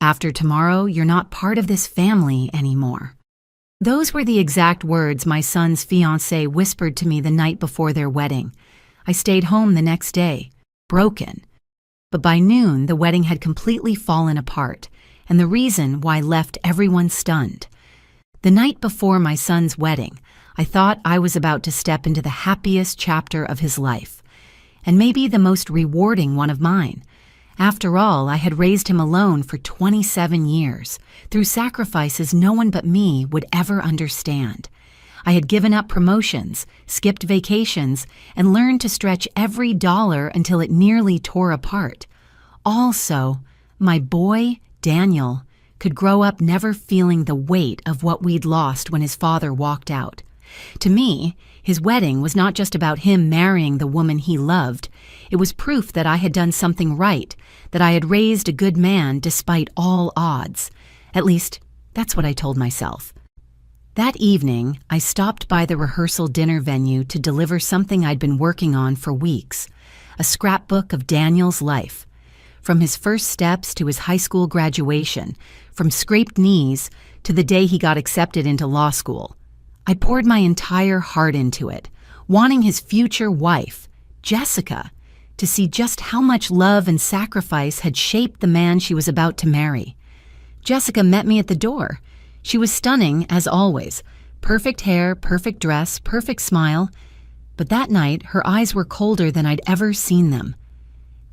After tomorrow, you're not part of this family anymore." Those were the exact words my son's fiancée whispered to me the night before their wedding. I stayed home the next day, broken. But by noon, the wedding had completely fallen apart, and the reason why left everyone stunned. The night before my son's wedding, I thought I was about to step into the happiest chapter of his life, and maybe the most rewarding one of mine. After all, I had raised him alone for 27 years, through sacrifices no one but me would ever understand. I had given up promotions, skipped vacations, and learned to stretch every dollar until it nearly tore apart. Also, my boy, Daniel, could grow up never feeling the weight of what we'd lost when his father walked out. To me, his wedding was not just about him marrying the woman he loved. It was proof that I had done something right, that I had raised a good man despite all odds. At least, that's what I told myself. That evening, I stopped by the rehearsal dinner venue to deliver something I'd been working on for weeks, a scrapbook of Daniel's life. From his first steps to his high school graduation, from scraped knees to the day he got accepted into law school. I poured my entire heart into it, wanting his future wife, Jessica, to see just how much love and sacrifice had shaped the man she was about to marry. Jessica met me at the door. She was stunning, as always. Perfect hair, perfect dress, perfect smile. But that night, her eyes were colder than I'd ever seen them.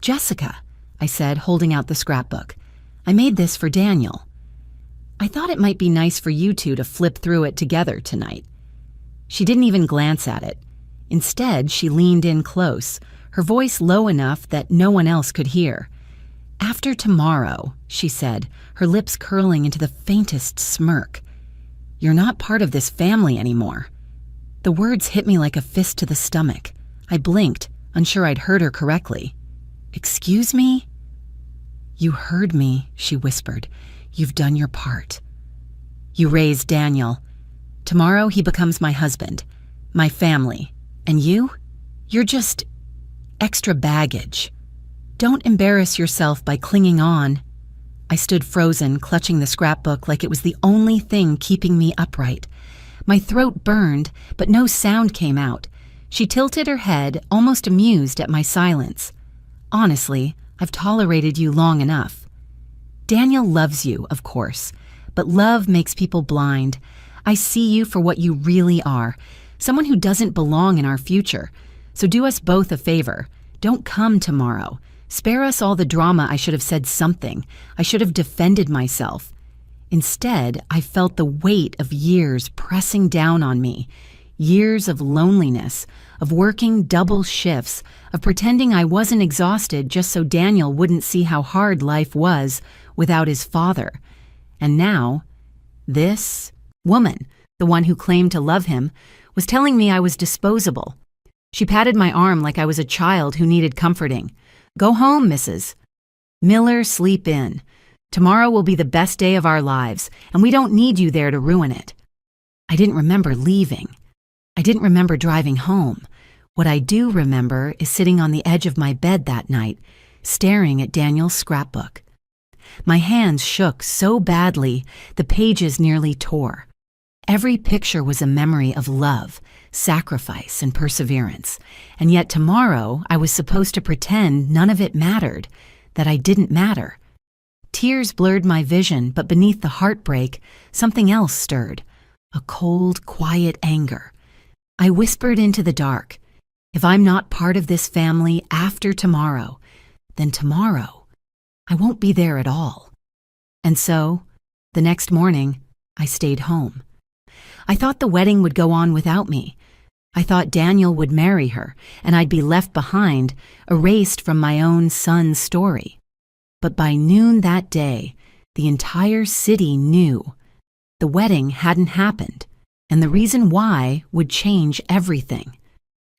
"Jessica," I said, holding out the scrapbook, "I made this for Daniel. I thought it might be nice for you two to flip through it together tonight." She didn't even glance at it. Instead, she leaned in close, her voice low enough that no one else could hear. "After tomorrow," she said, her lips curling into the faintest smirk, "you're not part of this family anymore." The words hit me like a fist to the stomach. I blinked, unsure I'd heard her correctly. "Excuse me?" "You heard me," she whispered. "You've done your part. You raised Daniel. Tomorrow he becomes my husband, my family. And you? You're just extra baggage. Don't embarrass yourself by clinging on." I stood frozen, clutching the scrapbook like it was the only thing keeping me upright. My throat burned, but no sound came out. She tilted her head, almost amused at my silence. "Honestly, I've tolerated you long enough. Daniel loves you, of course, but love makes people blind. I see you for what you really are, someone who doesn't belong in our future. So do us both a favor. Don't come tomorrow. Spare us all the drama. I should have said something. I should have defended myself. Instead, I felt the weight of years pressing down on me. Years of loneliness, of working double shifts, of pretending I wasn't exhausted just so Daniel wouldn't see how hard life was without his father. And now, this woman, the one who claimed to love him, was telling me I was disposable. She patted my arm like I was a child who needed comforting. "Go home, Mrs. Miller, sleep in. Tomorrow will be the best day of our lives, and we don't need you there to ruin it." I didn't remember leaving. I didn't remember driving home. What I do remember is sitting on the edge of my bed that night, staring at Daniel's scrapbook. My hands shook so badly, the pages nearly tore. Every picture was a memory of love, sacrifice, and perseverance. And yet tomorrow, I was supposed to pretend none of it mattered, that I didn't matter. Tears blurred my vision, but beneath the heartbreak, something else stirred, a cold, quiet anger. I whispered into the dark, if I'm not part of this family after tomorrow, then tomorrow, I won't be there at all. And so, the next morning, I stayed home. I thought the wedding would go on without me. I thought Daniel would marry her, and I'd be left behind, erased from my own son's story. But by noon that day, the entire city knew. The wedding hadn't happened, and the reason why would change everything.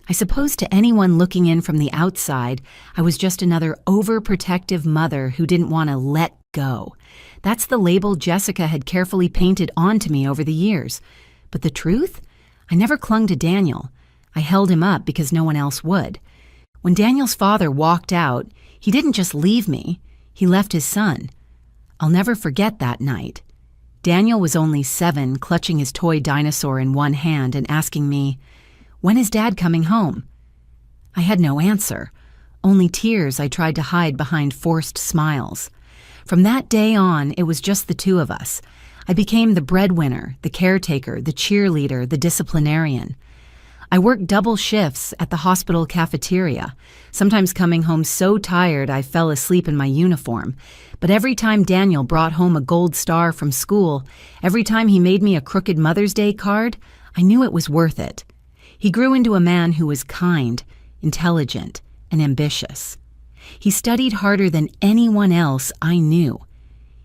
I suppose to anyone looking in from the outside, I was just another overprotective mother who didn't want to let go. That's the label Jessica had carefully painted onto me over the years. But the truth? I never clung to Daniel. I held him up because no one else would. When Daniel's father walked out, he didn't just leave me. He left his son. I'll never forget that night. Daniel was only 7, clutching his toy dinosaur in one hand and asking me, "When is Dad coming home?" I had no answer, only tears I tried to hide behind forced smiles. From that day on, it was just the two of us. I became the breadwinner, the caretaker, the cheerleader, the disciplinarian. I worked double shifts at the hospital cafeteria, sometimes coming home so tired I fell asleep in my uniform. But every time Daniel brought home a gold star from school, every time he made me a crooked Mother's Day card, I knew it was worth it. He grew into a man who was kind, intelligent, and ambitious. He studied harder than anyone else I knew.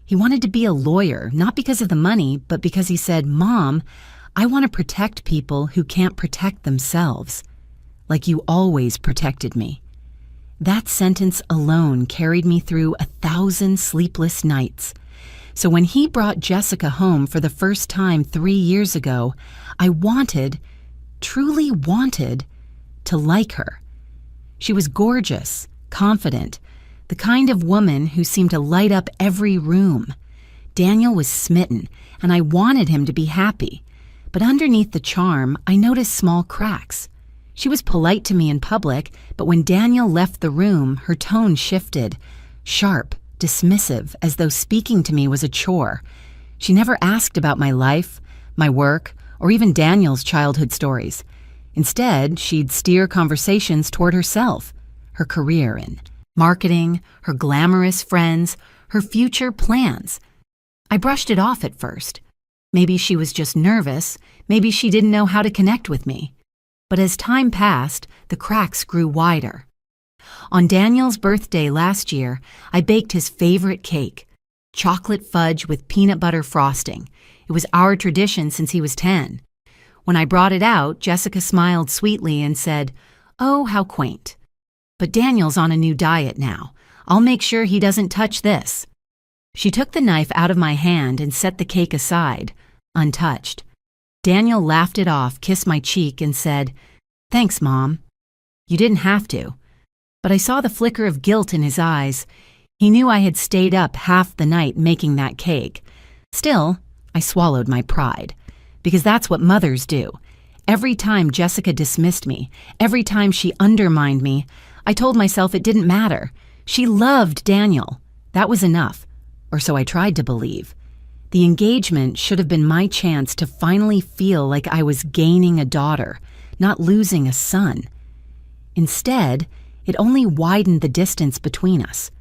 He wanted to be a lawyer, not because of the money, but because he said, "Mom, I want to protect people who can't protect themselves, like you always protected me." That sentence alone carried me through 1,000 sleepless nights. So when he brought Jessica home for the first time 3 years ago, I wanted, truly wanted, to like her. She was gorgeous, confident, the kind of woman who seemed to light up every room. Daniel was smitten, and I wanted him to be happy. But underneath the charm, I noticed small cracks. She was polite to me in public, but when Daniel left the room, her tone shifted, sharp, dismissive, as though speaking to me was a chore. She never asked about my life, my work, or even Daniel's childhood stories. Instead, she'd steer conversations toward herself, her career in marketing, her glamorous friends, her future plans. I brushed it off at first. Maybe she was just nervous, maybe she didn't know how to connect with me. But as time passed, the cracks grew wider. On Daniel's birthday last year, I baked his favorite cake, chocolate fudge with peanut butter frosting. It was our tradition since he was 10. When I brought it out, Jessica smiled sweetly and said, "Oh, how quaint. But Daniel's on a new diet now. I'll make sure he doesn't touch this." She took the knife out of my hand and set the cake aside, untouched. Daniel laughed it off, kissed my cheek, and said, "Thanks, Mom." "You didn't have to." But I saw the flicker of guilt in his eyes. He knew I had stayed up half the night making that cake. Still, I swallowed my pride, because that's what mothers do. Every time Jessica dismissed me, every time she undermined me, I told myself it didn't matter. She loved Daniel. That was enough, or so I tried to believe. The engagement should have been my chance to finally feel like I was gaining a daughter, not losing a son. Instead, it only widened the distance between us.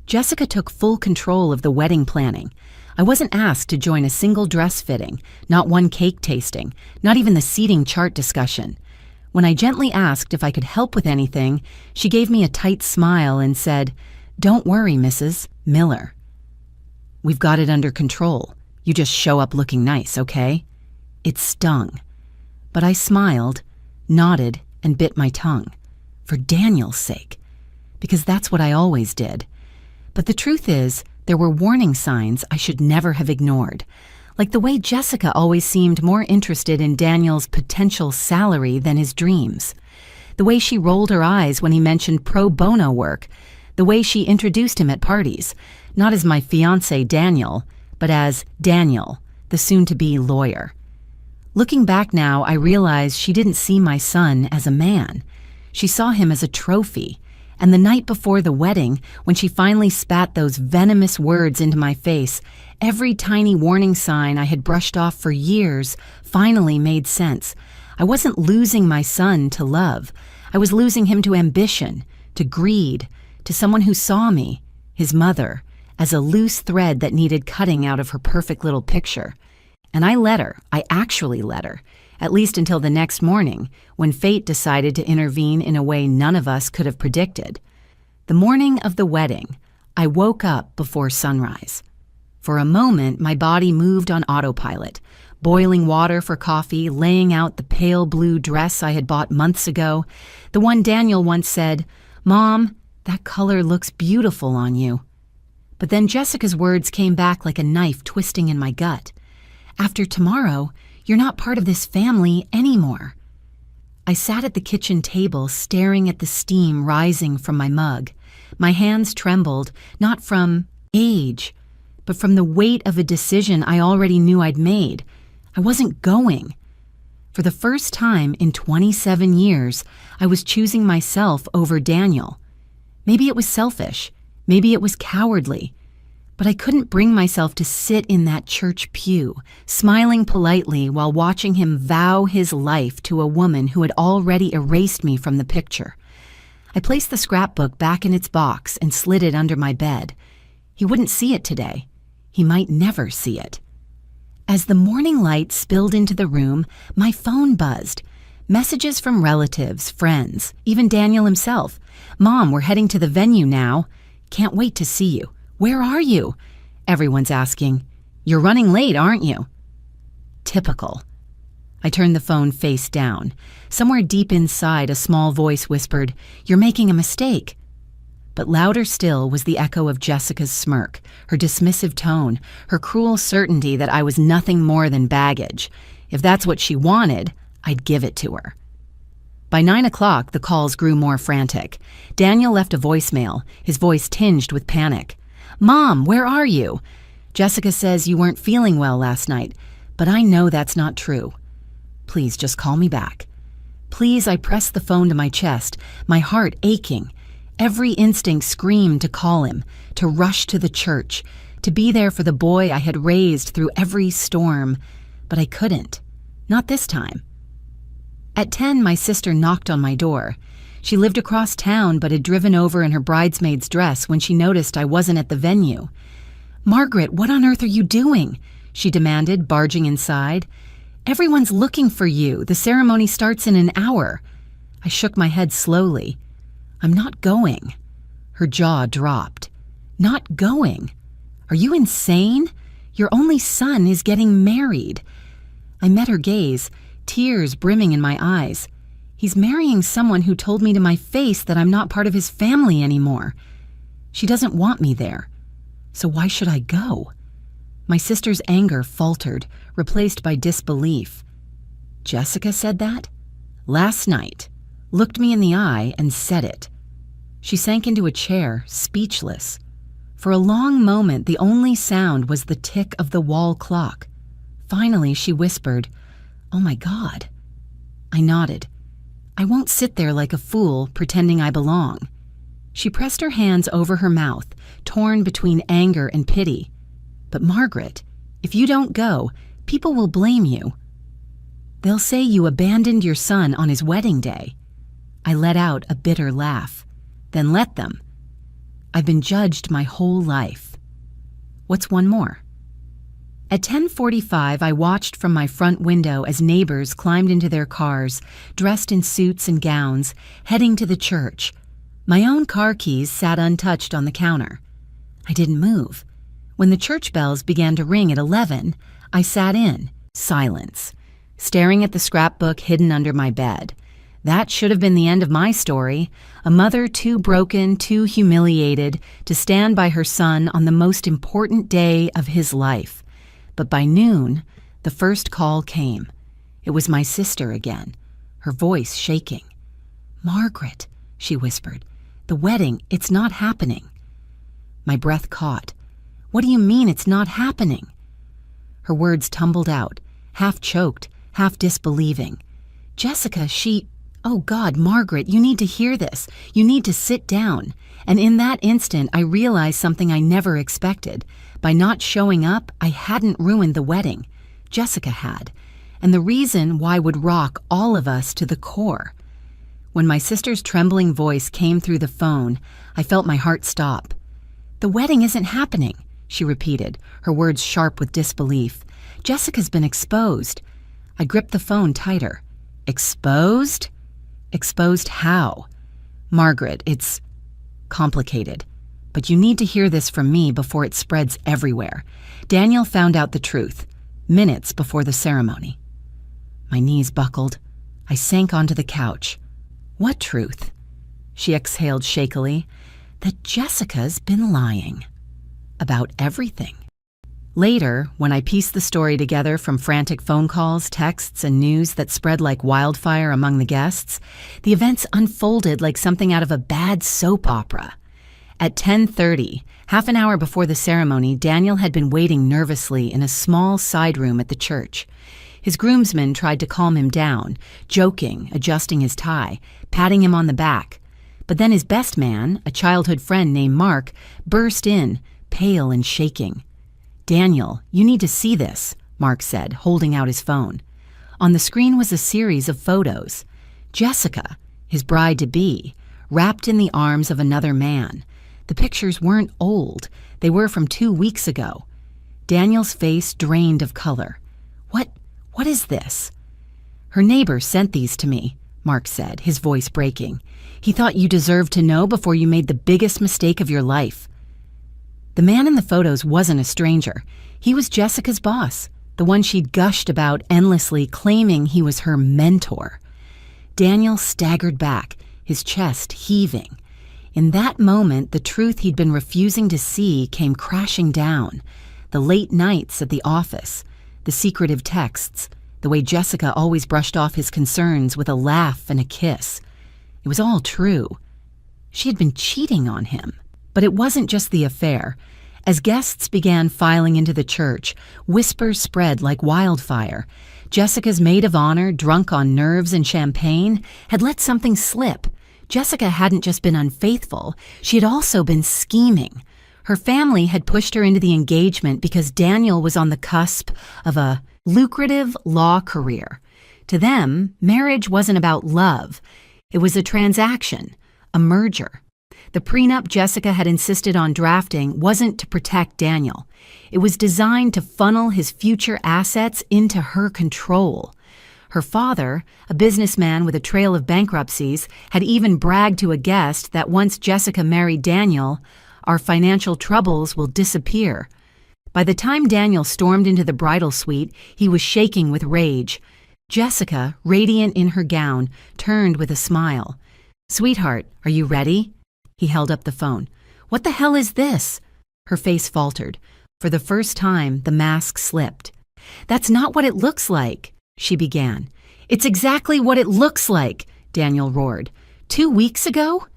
Jessica took full control of the wedding planning. I wasn't asked to join a single dress fitting, not one cake tasting, not even the seating chart discussion. When I gently asked if I could help with anything, she gave me a tight smile and said, "Don't worry, Mrs. Miller. We've got it under control. You just show up looking nice, okay?" It stung. But I smiled, nodded, and bit my tongue. For Daniel's sake. Because that's what I always did. But the truth is, there were warning signs I should never have ignored. Like the way Jessica always seemed more interested in Daniel's potential salary than his dreams. The way she rolled her eyes when he mentioned pro bono work. The way she introduced him at parties, not as my fiancé Daniel, but as Daniel, the soon-to-be lawyer. Looking back now, I realize she didn't see my son as a man. She saw him as a trophy. And the night before the wedding, when she finally spat those venomous words into my face, every tiny warning sign I had brushed off for years finally made sense. I wasn't losing my son to love. I was losing him to ambition, to greed, to someone who saw me, his mother, as a loose thread that needed cutting out of her perfect little picture. And I let her. I actually let her. At least until the next morning, when fate decided to intervene in a way none of us could have predicted. The morning of the wedding, I woke up before sunrise. For a moment, my body moved on autopilot, boiling water for coffee, laying out the pale blue dress I had bought months ago, the one Daniel once said, "Mom, that color looks beautiful on you." But then Jessica's words came back like a knife twisting in my gut. "After tomorrow, you're not part of this family anymore." I sat at the kitchen table staring at the steam rising from my mug. My hands trembled, not from age, but from the weight of a decision I already knew I'd made. I wasn't going. For the first time in 27 years, I was choosing myself over Daniel. Maybe it was selfish, maybe it was cowardly, but I couldn't bring myself to sit in that church pew, smiling politely while watching him vow his life to a woman who had already erased me from the picture. I placed the scrapbook back in its box and slid it under my bed. He wouldn't see it today. He might never see it. As the morning light spilled into the room, my phone buzzed. Messages from relatives, friends, even Daniel himself. "Mom, we're heading to the venue now. Can't wait to see you. Where are you?" Everyone's asking. "You're running late, aren't you?" Typical. I turned the phone face down. Somewhere deep inside, a small voice whispered, "You're making a mistake." But louder still was the echo of Jessica's smirk, her dismissive tone, her cruel certainty that I was nothing more than baggage. If that's what she wanted, I'd give it to her. By 9 o'clock, the calls grew more frantic. Daniel left a voicemail, his voice tinged with panic. "Mom, where are you? Jessica says you weren't feeling well last night, but I know that's not true. Please just call me back." Please, I pressed the phone to my chest, my heart aching. Every instinct screamed to call him, to rush to the church, to be there for the boy I had raised through every storm, but I couldn't. Not this time. At 10, my sister knocked on my door. She lived across town but had driven over in her bridesmaid's dress when she noticed I wasn't at the venue. "Margaret, what on earth are you doing?" she demanded, barging inside. "Everyone's looking for you. The ceremony starts in an hour." I shook my head slowly. "I'm not going." Her jaw dropped. "Not going? Are you insane? Your only son is getting married." I met her gaze, tears brimming in my eyes. "He's marrying someone who told me to my face that I'm not part of his family anymore. She doesn't want me there. So why should I go?" My sister's anger faltered, replaced by disbelief. "Jessica said that? Last night. Looked me in the eye and said it." She sank into a chair, speechless. For a long moment, the only sound was the tick of the wall clock. Finally, she whispered, "Oh my God." I nodded. "I won't sit there like a fool, pretending I belong." She pressed her hands over her mouth, torn between anger and pity. "But Margaret, if you don't go, people will blame you. They'll say you abandoned your son on his wedding day." I let out a bitter laugh. "Then let them. I've been judged my whole life. What's one more?" At 10:45, I watched from my front window as neighbors climbed into their cars, dressed in suits and gowns, heading to the church. My own car keys sat untouched on the counter. I didn't move. When the church bells began to ring at 11, I sat in, silence, staring at the scrapbook hidden under my bed. That should have been the end of my story, a mother too broken, too humiliated to stand by her son on the most important day of his life. But by noon, the first call came. It was my sister again, her voice shaking. "Margaret," she whispered, "the wedding, it's not happening." My breath caught. "What do you mean it's not happening?" Her words tumbled out, half choked, half disbelieving. "Jessica, Oh God, Margaret, you need to hear this. You need to sit down." And in that instant, I realized something I never expected. By not showing up, I hadn't ruined the wedding. Jessica had. And the reason why would rock all of us to the core. When my sister's trembling voice came through the phone, I felt my heart stop. "The wedding isn't happening," she repeated, her words sharp with disbelief. "Jessica's been exposed." I gripped the phone tighter. "Exposed? Exposed how?" "Margaret, it's complicated. But you need to hear this from me before it spreads everywhere. Daniel found out the truth, minutes before the ceremony." My knees buckled. I sank onto the couch. "What truth?" She exhaled shakily. "That Jessica's been lying. About everything." Later, when I pieced the story together from frantic phone calls, texts, and news that spread like wildfire among the guests, the events unfolded like something out of a bad soap opera. At 10:30, half an hour before the ceremony, Daniel had been waiting nervously in a small side room at the church. His groomsmen tried to calm him down, joking, adjusting his tie, patting him on the back. But then his best man, a childhood friend named Mark, burst in, pale and shaking. "Daniel, you need to see this," Mark said, holding out his phone. On the screen was a series of photos. Jessica, his bride-to-be, wrapped in the arms of another man. The pictures weren't old. They were from 2 weeks ago. Daniel's face drained of color. What is this?" "Her neighbor sent these to me," Mark said, his voice breaking. "He thought you deserved to know before you made the biggest mistake of your life." The man in the photos wasn't a stranger. He was Jessica's boss, the one she'd gushed about endlessly, claiming he was her mentor. Daniel staggered back, his chest heaving. In that moment, the truth he'd been refusing to see came crashing down. The late nights at the office, the secretive texts, the way Jessica always brushed off his concerns with a laugh and a kiss. It was all true. She had been cheating on him. But it wasn't just the affair. As guests began filing into the church, whispers spread like wildfire. Jessica's maid of honor, drunk on nerves and champagne, had let something slip. Jessica hadn't just been unfaithful, she had also been scheming. Her family had pushed her into the engagement because Daniel was on the cusp of a lucrative law career. To them, marriage wasn't about love. It was a transaction, a merger. The prenup Jessica had insisted on drafting wasn't to protect Daniel. It was designed to funnel his future assets into her control. Her father, a businessman with a trail of bankruptcies, had even bragged to a guest that once Jessica married Daniel, our financial troubles will disappear. By the time Daniel stormed into the bridal suite, he was shaking with rage. Jessica, radiant in her gown, turned with a smile. "Sweetheart, are you ready?" He held up the phone. "What the hell is this?" Her face faltered. For the first time, the mask slipped. "That's not what it looks like," she began. "It's exactly what it looks like," Daniel roared. 2 weeks ago?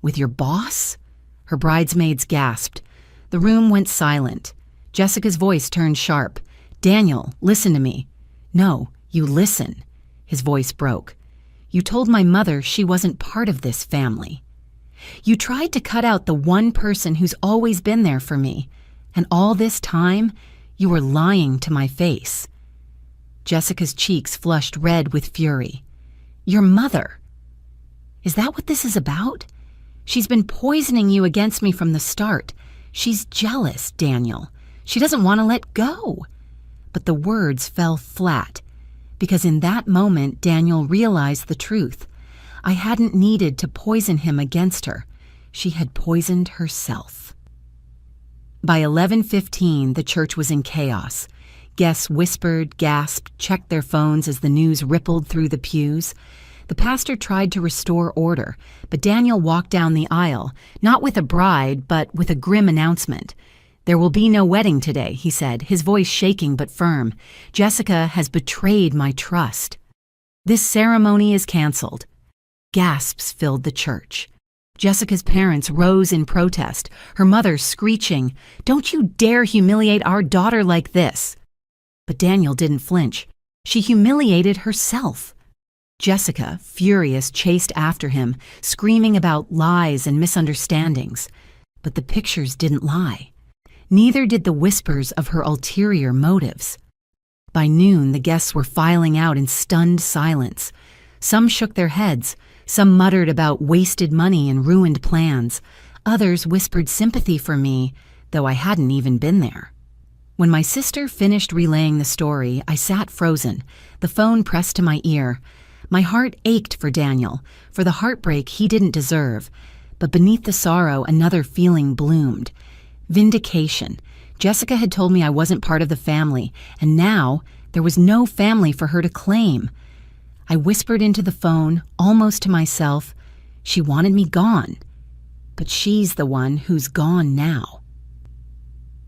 With your boss?" Her bridesmaids gasped. The room went silent. Jessica's voice turned sharp. "Daniel, listen to me." "No, you listen." His voice broke. "You told my mother she wasn't part of this family. You tried to cut out the one person who's always been there for me. And all this time, you were lying to my face." Jessica's cheeks flushed red with fury. "Your mother. Is that what this is about? She's been poisoning you against me from the start. She's jealous, Daniel. She doesn't want to let go." But the words fell flat, because in that moment Daniel realized the truth. I hadn't needed to poison him against her. She had poisoned herself. By 11:15, the church was in chaos. Guests whispered, gasped, checked their phones as the news rippled through the pews. The pastor tried to restore order, but Daniel walked down the aisle, not with a bride, but with a grim announcement. "There will be no wedding today," he said, his voice shaking but firm. "Jessica has betrayed my trust. This ceremony is canceled." Gasps filled the church. Jessica's parents rose in protest, her mother screeching, "Don't you dare humiliate our daughter like this!" But Daniel didn't flinch. She humiliated herself. Jessica, furious, chased after him, screaming about lies and misunderstandings. But the pictures didn't lie. Neither did the whispers of her ulterior motives. By noon, the guests were filing out in stunned silence. Some shook their heads. Some muttered about wasted money and ruined plans. Others whispered sympathy for me, though I hadn't even been there. When my sister finished relaying the story, I sat frozen, the phone pressed to my ear. My heart ached for Daniel, for the heartbreak he didn't deserve. But beneath the sorrow, another feeling bloomed. Vindication. Jessica had told me I wasn't part of the family, and now there was no family for her to claim. I whispered into the phone, almost to myself, she wanted me gone. But she's the one who's gone now.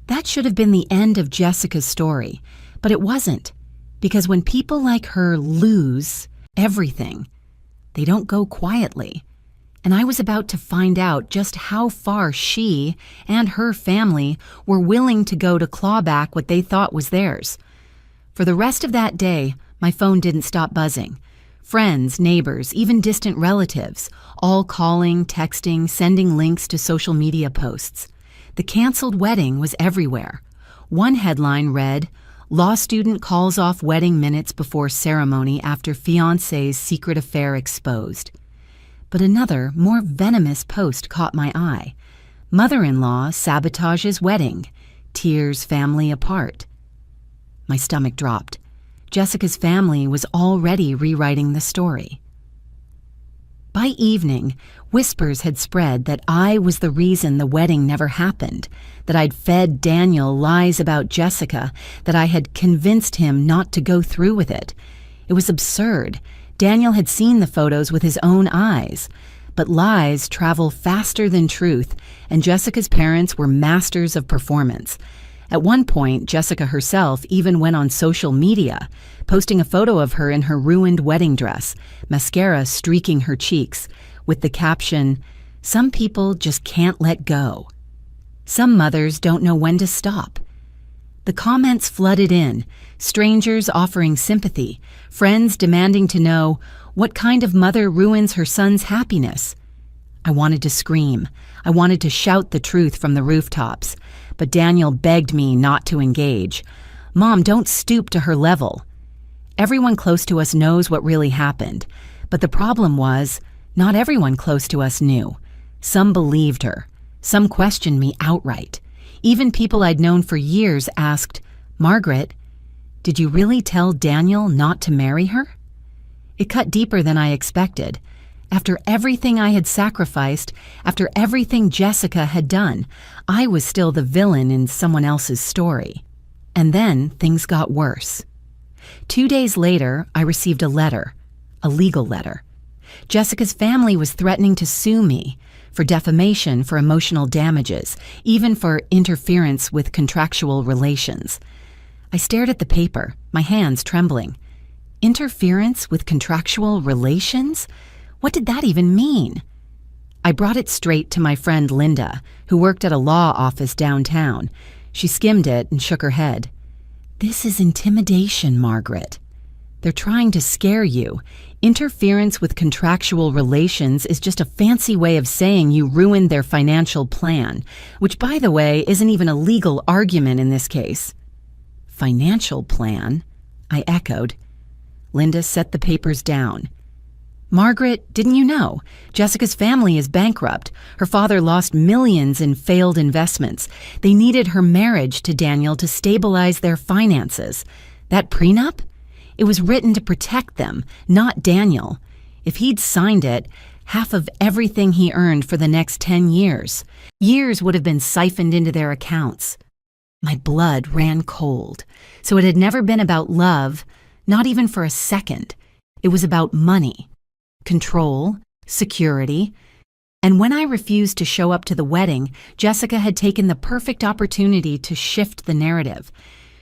That should have been the end of Jessica's story, but it wasn't. Because when people like her lose everything, they don't go quietly. And I was about to find out just how far she and her family were willing to go to claw back what they thought was theirs. For the rest of that day, my phone didn't stop buzzing. Friends, neighbors, even distant relatives, all calling, texting, sending links to social media posts. The canceled wedding was everywhere. One headline read, "Law student calls off wedding minutes before ceremony after fiancé's secret affair exposed." But another, more venomous post caught my eye. "Mother-in-law sabotages wedding. Tears family apart." My stomach dropped. Jessica's family was already rewriting the story. By evening, whispers had spread that I was the reason the wedding never happened, that I'd fed Daniel lies about Jessica, that I had convinced him not to go through with it. It was absurd. Daniel had seen the photos with his own eyes. But lies travel faster than truth, and Jessica's parents were masters of performance. At one point, Jessica herself even went on social media, posting a photo of her in her ruined wedding dress, mascara streaking her cheeks, with the caption, "Some people just can't let go. Some mothers don't know when to stop." The comments flooded in, strangers offering sympathy, friends demanding to know, what kind of mother ruins her son's happiness? I wanted to scream. I wanted to shout the truth from the rooftops. But Daniel begged me not to engage. "Mom, don't stoop to her level." Everyone close to us knows what really happened. But the problem was, not everyone close to us knew. Some believed her. Some questioned me outright. Even people I'd known for years asked, "Margaret, did you really tell Daniel not to marry her?" It cut deeper than I expected. After everything I had sacrificed, after everything Jessica had done, I was still the villain in someone else's story. And then things got worse. 2 days later, I received a letter, a legal letter. Jessica's family was threatening to sue me for defamation, for emotional damages, even for interference with contractual relations. I stared at the paper, my hands trembling. Interference with contractual relations? What did that even mean? I brought it straight to my friend Linda, who worked at a law office downtown. She skimmed it and shook her head. "This is intimidation, Margaret. They're trying to scare you. Interference with contractual relations is just a fancy way of saying you ruined their financial plan, which, by the way, isn't even a legal argument in this case." "Financial plan?" I echoed. Linda set the papers down. "Margaret, didn't you know? Jessica's family is bankrupt. Her father lost millions in failed investments. They needed her marriage to Daniel to stabilize their finances. That prenup? It was written to protect them, not Daniel. If he'd signed it, half of everything he earned for the next 10 years would have been siphoned into their accounts." My blood ran cold. So it had never been about love, not even for a second. It was about money. Control, security, and when I refused to show up to the wedding, Jessica had taken the perfect opportunity to shift the narrative.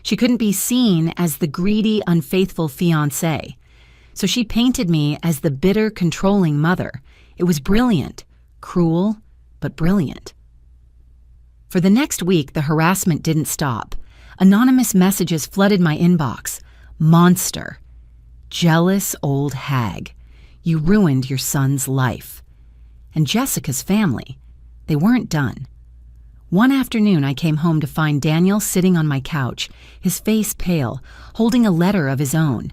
She couldn't be seen as the greedy, unfaithful fiancé. So she painted me as the bitter, controlling mother. It was brilliant, cruel, but brilliant. For the next week, the harassment didn't stop. Anonymous messages flooded my inbox. "Monster. Jealous old hag. You ruined your son's life." And Jessica's family, they weren't done. One afternoon, I came home to find Daniel sitting on my couch, his face pale, holding a letter of his own.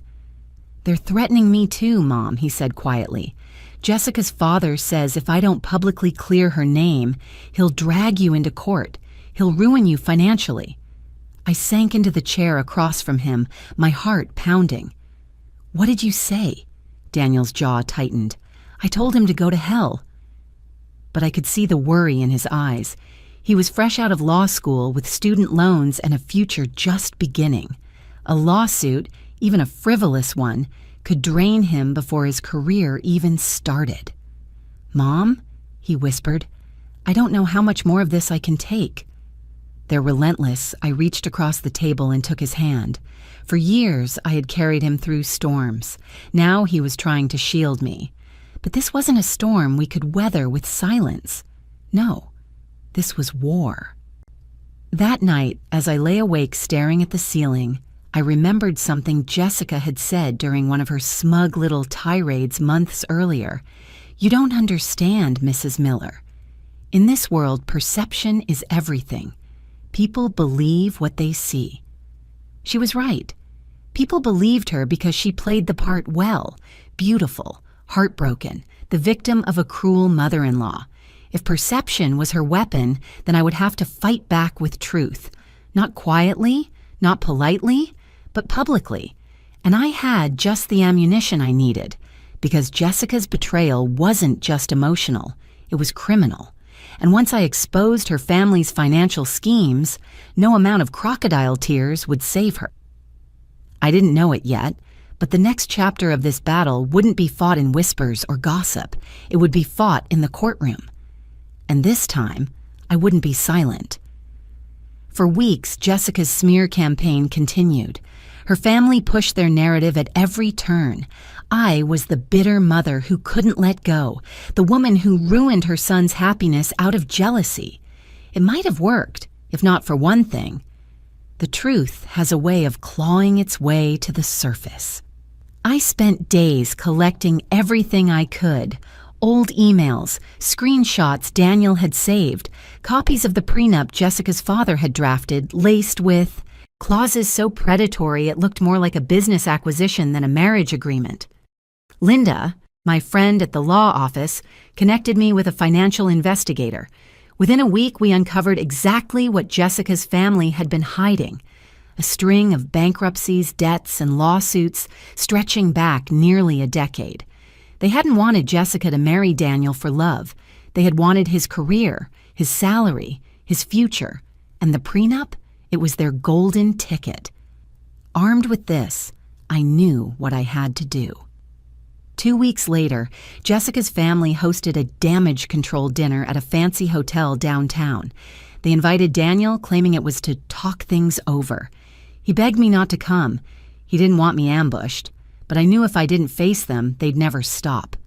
"They're threatening me too, Mom," he said quietly. "Jessica's father says if I don't publicly clear her name, he'll drag you into court. He'll ruin you financially." I sank into the chair across from him, my heart pounding. "What did you say?" Daniel's jaw tightened. "I told him to go to hell." But I could see the worry in his eyes. He was fresh out of law school with student loans and a future just beginning. A lawsuit, even a frivolous one, could drain him before his career even started. "Mom," he whispered, "I don't know how much more of this I can take." They're relentless. I reached across the table and took his hand. For years, I had carried him through storms. Now he was trying to shield me. But this wasn't a storm we could weather with silence. No, this was war. That night, as I lay awake staring at the ceiling, I remembered something Jessica had said during one of her smug little tirades months earlier. "You don't understand, Mrs. Miller. In this world, perception is everything. People believe what they see." She was right. People believed her because she played the part well, beautiful, heartbroken, the victim of a cruel mother-in-law. If perception was her weapon, then I would have to fight back with truth. Not quietly, not politely, but publicly. And I had just the ammunition I needed, because Jessica's betrayal wasn't just emotional, it was criminal. And once I exposed her family's financial schemes, no amount of crocodile tears would save her. I didn't know it yet, but the next chapter of this battle wouldn't be fought in whispers or gossip. It would be fought in the courtroom. And this time, I wouldn't be silent. For weeks, Jessica's smear campaign continued. Her family pushed their narrative at every turn. I was the bitter mother who couldn't let go, the woman who ruined her son's happiness out of jealousy. It might have worked, if not for one thing. The truth has a way of clawing its way to the surface. I spent days collecting everything I could. Old emails, screenshots Daniel had saved, copies of the prenup Jessica's father had drafted, laced with clauses so predatory it looked more like a business acquisition than a marriage agreement. Linda, my friend at the law office, connected me with a financial investigator. Within a week, we uncovered exactly what Jessica's family had been hiding: a string of bankruptcies, debts, and lawsuits stretching back nearly a decade. They hadn't wanted Jessica to marry Daniel for love. They had wanted his career, his salary, his future, and the prenup, it was their golden ticket. Armed with this, I knew what I had to do. 2 weeks later, Jessica's family hosted a damage control dinner at a fancy hotel downtown. They invited Daniel, claiming it was to talk things over. He begged me not to come. He didn't want me ambushed, but I knew if I didn't face them, they'd never stop.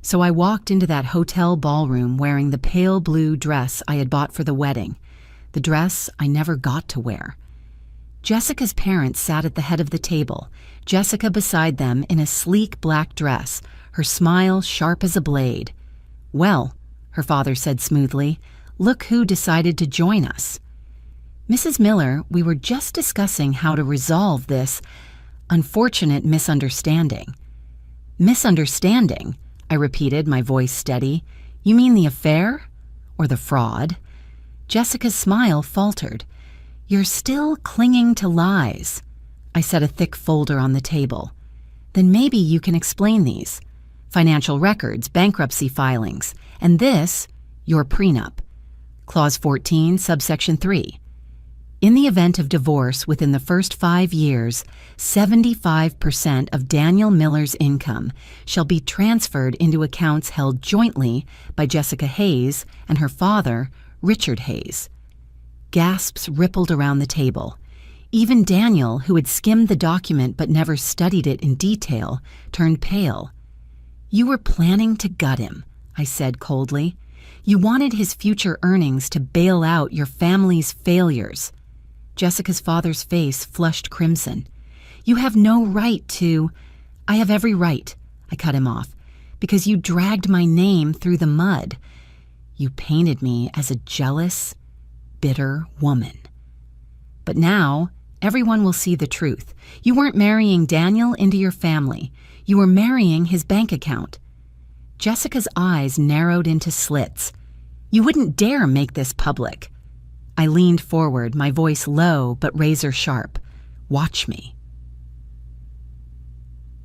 So I walked into that hotel ballroom wearing the pale blue dress I had bought for the wedding, the dress I never got to wear. Jessica's parents sat at the head of the table, Jessica beside them in a sleek black dress, her smile sharp as a blade. "Well," her father said smoothly, "look who decided to join us." "Mrs. Miller, we were just discussing how to resolve this unfortunate misunderstanding." "Misunderstanding?" I repeated, my voice steady. "You mean the affair? Or the fraud?" Jessica's smile faltered. "You're still clinging to lies." I set a thick folder on the table. "Then maybe you can explain these. Financial records, bankruptcy filings, and this, your prenup. Clause 14, subsection 3. In the event of divorce within the first 5 years, 75% of Daniel Miller's income shall be transferred into accounts held jointly by Jessica Hayes and her father, Richard Hayes." Gasps rippled around the table. Even Daniel, who had skimmed the document but never studied it in detail, turned pale. "You were planning to gut him," I said coldly. "You wanted his future earnings to bail out your family's failures." Jessica's father's face flushed crimson. "You have no right to—" "I have every right," I cut him off, "because you dragged my name through the mud. You painted me as a jealous, bitter woman. But now, everyone will see the truth. You weren't marrying Daniel into your family. You were marrying his bank account." Jessica's eyes narrowed into slits. "You wouldn't dare make this public." I leaned forward, my voice low but razor sharp. "Watch me."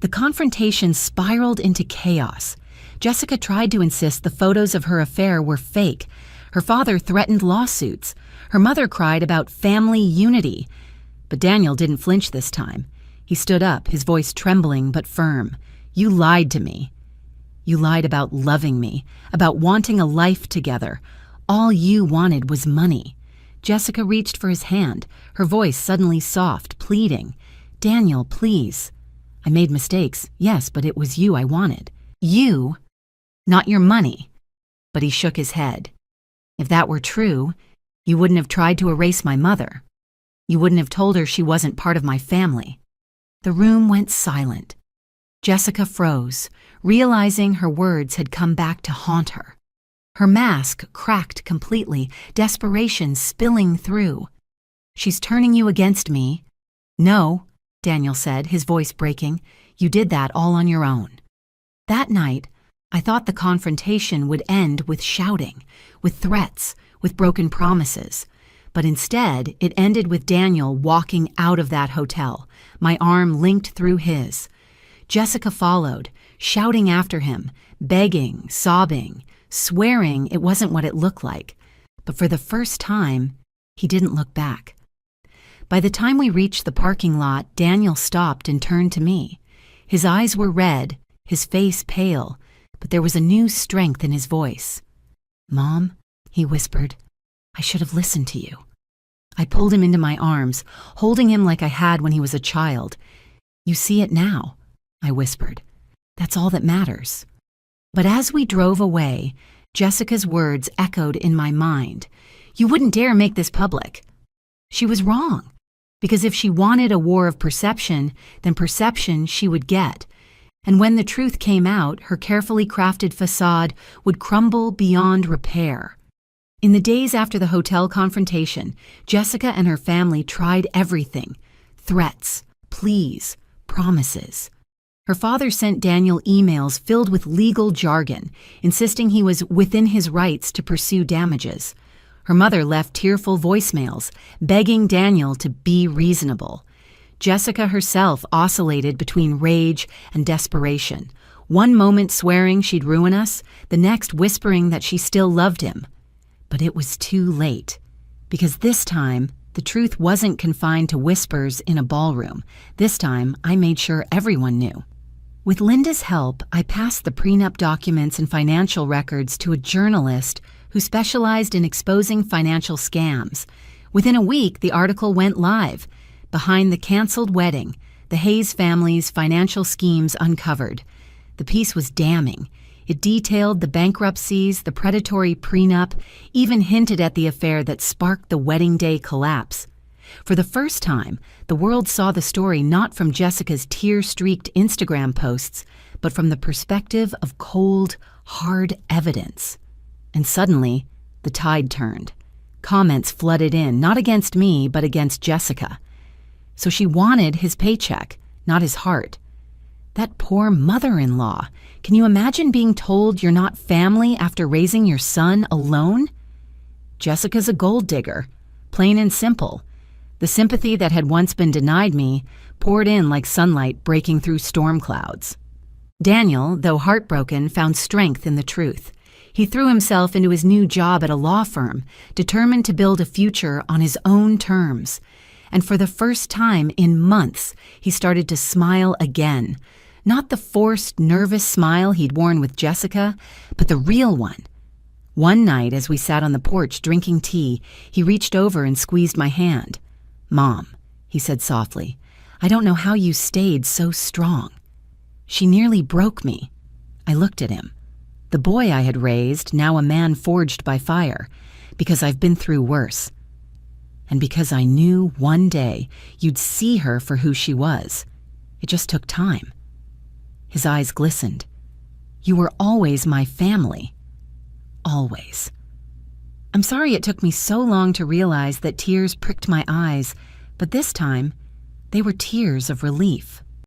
The confrontation spiraled into chaos. Jessica tried to insist the photos of her affair were fake. Her father threatened lawsuits. Her mother cried about family unity. But Daniel didn't flinch this time. He stood up, his voice trembling but firm. "You lied to me. You lied about loving me, about wanting a life together. All you wanted was money." Jessica reached for his hand, her voice suddenly soft, pleading. "Daniel, please. I made mistakes, yes, but it was you I wanted. You Not your money. But he shook his head. If that were true, you wouldn't have tried to erase my mother. You wouldn't have told her she wasn't part of my family. The room went silent. Jessica froze, realizing her words had come back to haunt her. Her mask cracked completely, desperation spilling through. She's turning you against me. No, Daniel said, his voice breaking. You did that all on your own. That night, I thought the confrontation would end with shouting, with threats, with broken promises. But instead, it ended with Daniel walking out of that hotel, my arm linked through his. Jessica followed, shouting after him, begging, sobbing, swearing it wasn't what it looked like. But for the first time, he didn't look back. By the time we reached the parking lot, Daniel stopped and turned to me. His eyes were red, his face pale, but there was a new strength in his voice. "Mom," he whispered, "I should have listened to you." I pulled him into my arms, holding him like I had when he was a child. "You see it now," I whispered. "That's all that matters." But as we drove away, Jessica's words echoed in my mind. You wouldn't dare make this public. She was wrong, because if she wanted a war of perception, then perception she would get. And when the truth came out, her carefully crafted facade would crumble beyond repair. In the days after the hotel confrontation, Jessica and her family tried everything: threats, pleas, promises. Her father sent Daniel emails filled with legal jargon, insisting he was within his rights to pursue damages. Her mother left tearful voicemails, begging Daniel to be reasonable. Jessica herself oscillated between rage and desperation, one moment swearing she'd ruin us, the next whispering that she still loved him. But it was too late, because this time, the truth wasn't confined to whispers in a ballroom. This time, I made sure everyone knew. With Linda's help, I passed the prenup documents and financial records to a journalist who specialized in exposing financial scams. Within a week, the article went live. Behind the canceled wedding, the Hayes family's financial schemes uncovered. The piece was damning. It detailed the bankruptcies, the predatory prenup, even hinted at the affair that sparked the wedding day collapse. For the first time, the world saw the story not from Jessica's tear-streaked Instagram posts, but from the perspective of cold, hard evidence. And suddenly, the tide turned. Comments flooded in, not against me, but against Jessica. So she wanted his paycheck, not his heart. That poor mother-in-law. Can you imagine being told you're not family after raising your son alone? Jessica's a gold digger, plain and simple. The sympathy that had once been denied me poured in like sunlight breaking through storm clouds. Daniel, though heartbroken, found strength in the truth. He threw himself into his new job at a law firm, determined to build a future on his own terms. And for the first time in months, he started to smile again. Not the forced, nervous smile he'd worn with Jessica, but the real one. One night, as we sat on the porch drinking tea, he reached over and squeezed my hand. "Mom," he said softly, "I don't know how you stayed so strong." She nearly broke me. I looked at him. The boy I had raised, now a man forged by fire, because I've been through worse. And because I knew one day you'd see her for who she was. It just took time. His eyes glistened. "You were always my family. Always." I'm sorry it took me so long to realize that tears pricked my eyes, but this time, they were tears of relief.